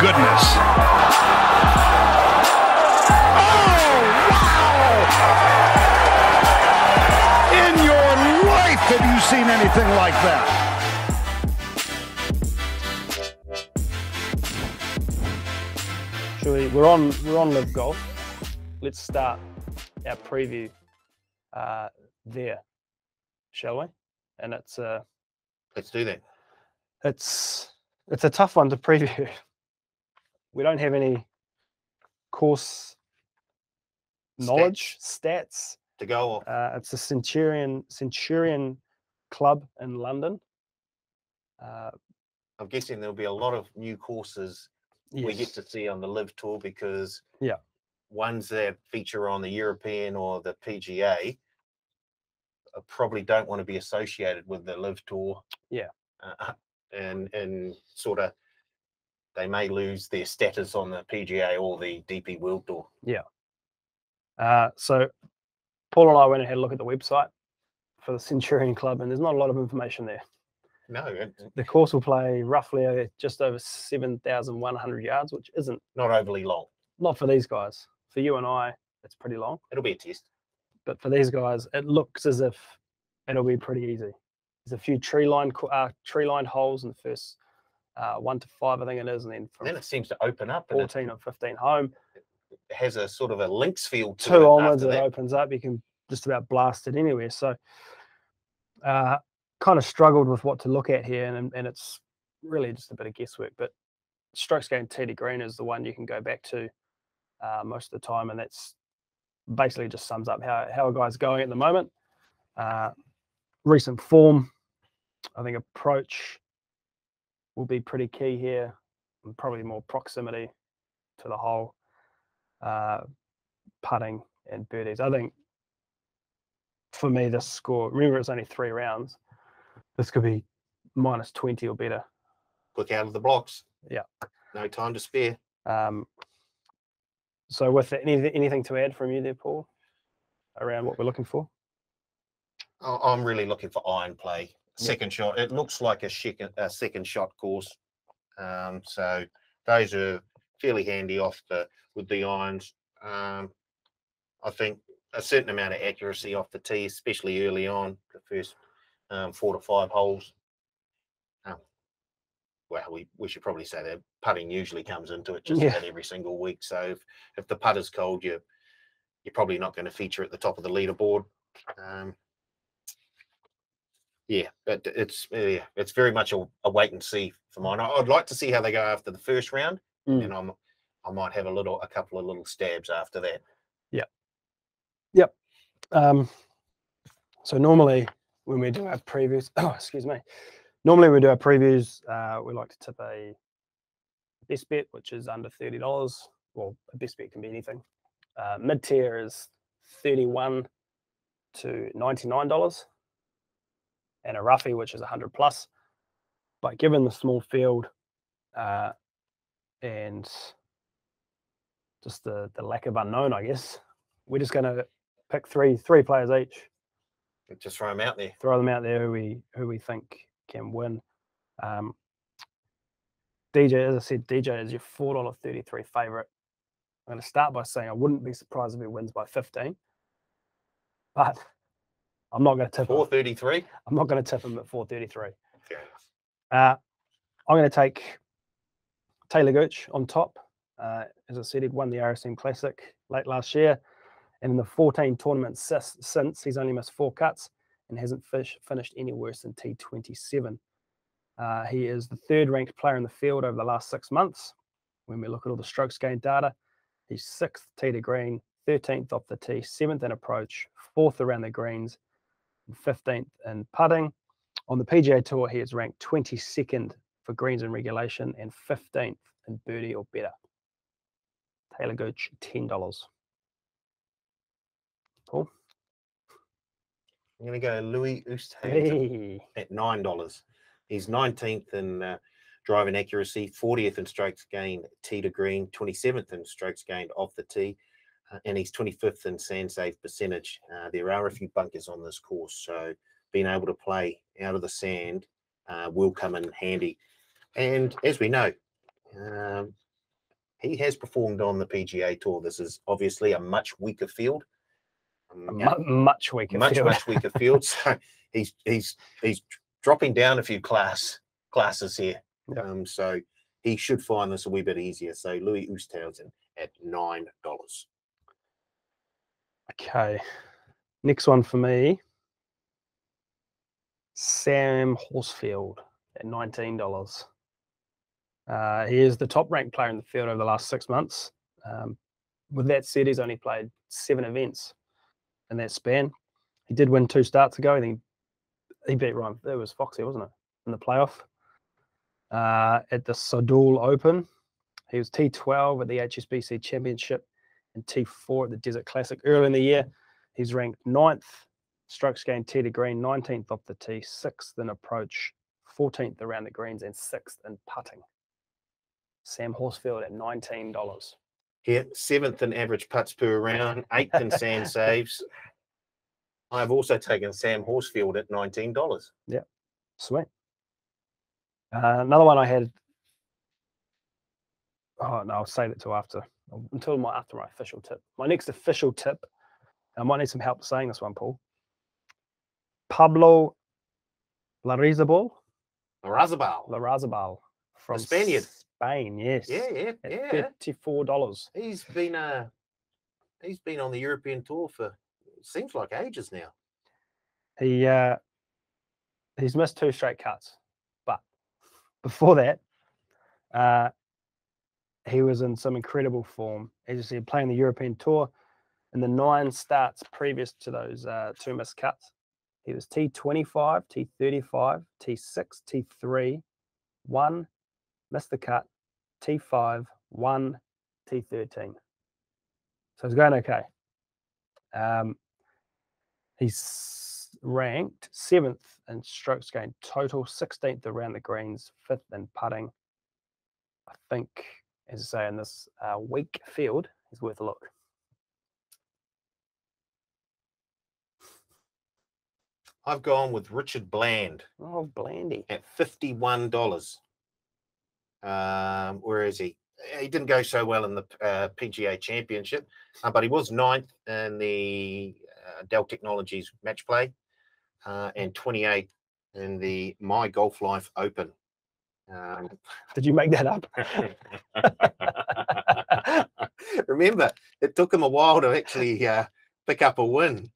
goodness. Oh, wow! In your life, have you seen anything like that? We're on LIV Golf. Let's start our preview there, shall we? And it's let's do that. It's a tough one to preview. We don't have any course knowledge, stats to go off. It's a Centurion club in London. I'm guessing there'll be a lot of new courses we get to see on the LIV Tour, because ones that feature on the European or the PGA probably don't want to be associated with the LIV Tour. And sort of they may lose their status on the PGA or the DP World Tour. So Paul and I went and had a look at the website for the Centurion Club, and there's not a lot of information there. No. The course will play roughly just over 7,100 yards, which isn't not overly long. Not for these guys. For you and I, it's pretty long. It'll be a test. But for these guys, it looks as if it'll be pretty easy. There's a few tree-lined holes in the first 1 to 5, I think it is, and then it seems to open up. 14 or 15 home. It has a sort of a links field to 2 onwards, it opens up. You can just about blast it anywhere. So kind of struggled with what to look at here, and it's really just a bit of guesswork. But strokes gained tee to green is the one you can go back to most of the time, and that's basically just sums up how a guy's going at the moment. Recent form, I think approach will be pretty key here, and probably more proximity to the hole, putting and birdies. I think for me, this score, remember it's only 3 rounds, this could be minus 20 or better. Quick out of the blocks. Yeah. No time to spare. So with anything to add from you there, Paul, around what we're looking for? I'm really looking for iron play. Second shot. It looks like a second shot course. So those are fairly handy with the irons. I think a certain amount of accuracy off the tee, especially early on, the first 4 to 5 holes. Well, we should probably say that putting usually comes into it just about every single week. So if the putter's cold, you're probably not going to feature at the top of the leaderboard. But it's very much a wait and see for mine. I'd like to see how they go after the first round, and I might have a couple of little stabs after that. Yep. So normally when we do our previews, normally we do our previews, we like to tip a best bet, which is under $30. Well, a best bet can be anything. Mid-tier is $31 to $99, and a roughie, which is 100 plus. But given the small field and just the lack of unknown, I guess, we're just going to pick three players each. Just throw them out there. Throw them out there who we think can win. DJ, as I said, DJ is your $4.33 favourite. I'm going to start by saying I wouldn't be surprised if he wins by 15, but I'm not going to tip him. 4.33? I'm not going to tip him at 4.33. Fair enough. I'm going to take Taylor Gouche on top. As I said, he'd won the RSM Classic late last year, and in the 14 tournaments since, he's only missed 4 cuts and hasn't finished any worse than T27. He is the 3rd ranked player in the field over the last 6 months. When we look at all the strokes gained data, he's 6th tee to green, 13th off the tee, 7th in approach, 4th around the greens, and 15th in putting. On the PGA Tour, he is ranked 22nd for greens in regulation and 15th in birdie or better. Taylor Gouche, $10. Paul? I'm going to go Louis Oosthuizen at $9. He's 19th in driving accuracy, 40th in strokes gained tee to green, 27th in strokes gained off the tee, and he's 25th in sand save percentage. There are a few bunkers on this course, so being able to play out of the sand will come in handy. And as we know, he has performed on the PGA Tour. This is obviously a much weaker field. Much weaker field. Much weaker field. So he's dropping down a few classes here. Yep. So he should find this a wee bit easier. So Louis Oosthuizen at $9. Okay. Next one for me. Sam Horsfield at $19. He is the top ranked player in the field over the last 6 months. With that said, he's only played 7 events in that span. He did win 2 starts ago. I think he beat Ryan. It was Foxy, wasn't it? In the playoff. At the Sodul Open. He was T12 at the HSBC Championship and T4 at the Desert Classic. Early in the year, he's ranked 9th, strokes gained tee to green, 19th off the tee, 6th in approach, 14th around the greens, and 6th in putting. Sam Horsfield at $19. Here, 7th in average putts per round, 8th in sand saves. I've also taken Sam Horsfield at $19. Yeah, sweet. Another one I had. Oh no, I'll save it till after my official tip. My next official tip. I might need some help saying this one, Paul. Pablo Larrazabal from The Spaniard. Spain, yes. Yeah. $34. He's been on the European tour for it seems like ages now. He's missed 2 straight cuts, but before that, he was in some incredible form. As you said, playing the European tour in the 9 starts previous to those 2 missed cuts. He was T25, T35, T6, T3, 1, missed the cut, T5, 1, T13. So it's going okay. He's ranked 7th in strokes gained total, 16th around the greens, 5th in putting. I think, as I say, in this weak field, he's worth a look. I've gone with Richard Bland. Oh, Blandy. At $51. Where is he? He didn't go so well in the PGA Championship, but he was 9th in the Dell Technologies match play and 28th in the My Golf Life Open. Did you make that up? Remember, it took him a while to actually pick up a win.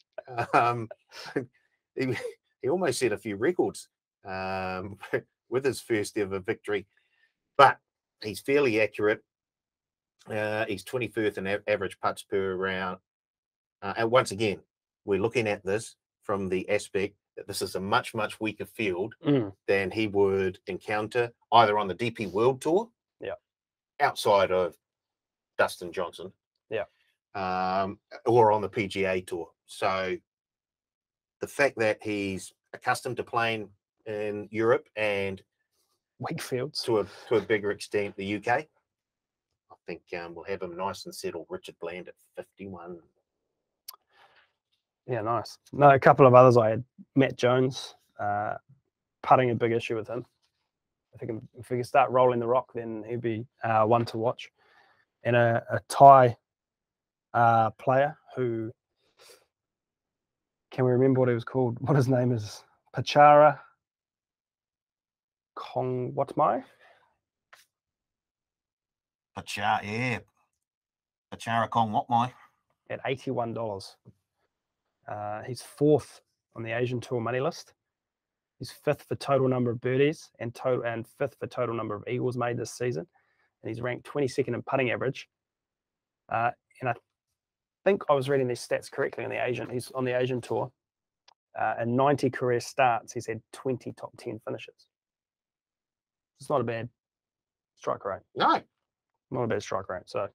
He almost set a few records with his first ever victory, but he's fairly accurate. He's 21st in average putts per round. And once again, we're looking at this from the aspect that this is a much, much weaker field than he would encounter either on the DP World Tour, outside of Dustin Johnson, or on the PGA Tour. So the fact that he's accustomed to playing in Europe and weak fields to a bigger extent the UK, I think we'll have him nice and settled. Richard Bland at 51. Yeah, nice. No, a couple of others I had. Matt Jones, putting a big issue with him. I think if we can start rolling the rock, then he'd be one to watch. And a Thai player who, can we remember what he was called? What his name is? Pachara Kong Watmai? Pachara Kong Watmai. At $81. He's 4th on the Asian Tour money list. He's 5th for total number of birdies and 5th for total number of eagles made this season. And he's ranked 22nd in putting average. And I think I was reading these stats correctly on the Asian. He's on the Asian Tour. In 90 career starts, he's had 20 top 10 finishes. It's not a bad strike rate. No. Not a bad strike rate. So,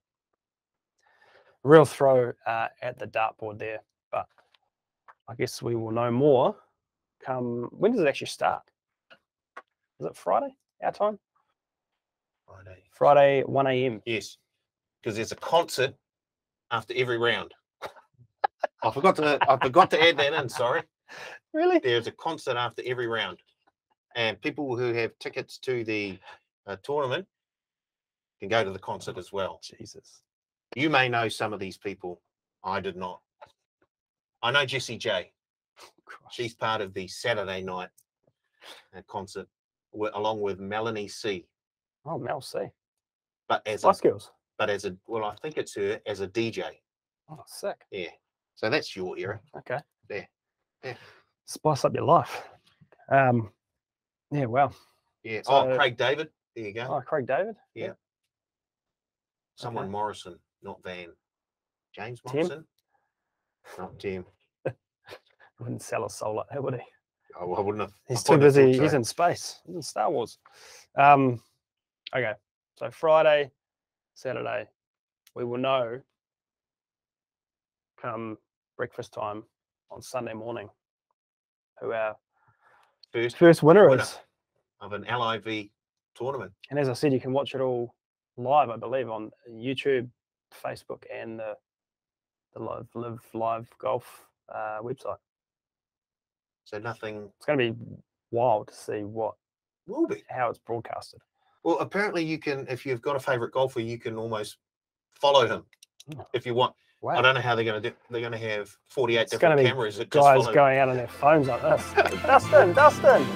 real throw at the dartboard there. But I guess we will know more come. When does it actually start? Is it Friday, our time? Friday, 1 a.m. Yes, because there's a concert after every round. I forgot to add that in. Sorry. Really? There's a concert after every round, and people who have tickets to the tournament can go to the concert as well. Jesus. You may know some of these people. I did not. I know Jessie J. Christ. She's part of the Saturday night concert, along with Melanie C. Oh, Mel C. But as Spice Girls. well, I think it's her as a DJ. Oh, sick. Yeah. So that's your era. Okay. There. Yeah. Spice up your life. Yeah, well. Yeah. So- Craig David. There you go. Oh, Craig David? Yeah. Someone Okay. Morrison, not Van. James Tim? Morrison? Not Tim. Wouldn't sell a soul like that, would he? Oh, I wouldn't have. He's I too wouldn't have busy. thought He's so. in space. He's in Star Wars. Okay. So Friday, Saturday, we will know come breakfast time on Sunday morning who our first winner is. of an LIV tournament. And as I said, you can watch it all live, I believe, on YouTube, Facebook, and the LIV Golf website. So nothing It's going to be wild to see will be. how it's broadcasted. Well, apparently you can, if you've got a favourite golfer, you can almost follow him Oh. if you want. Wow. I don't know how they're going to do. They're going to have 48 It's gonna different be cameras that just Guys follow. going out on their phones like this. Dustin!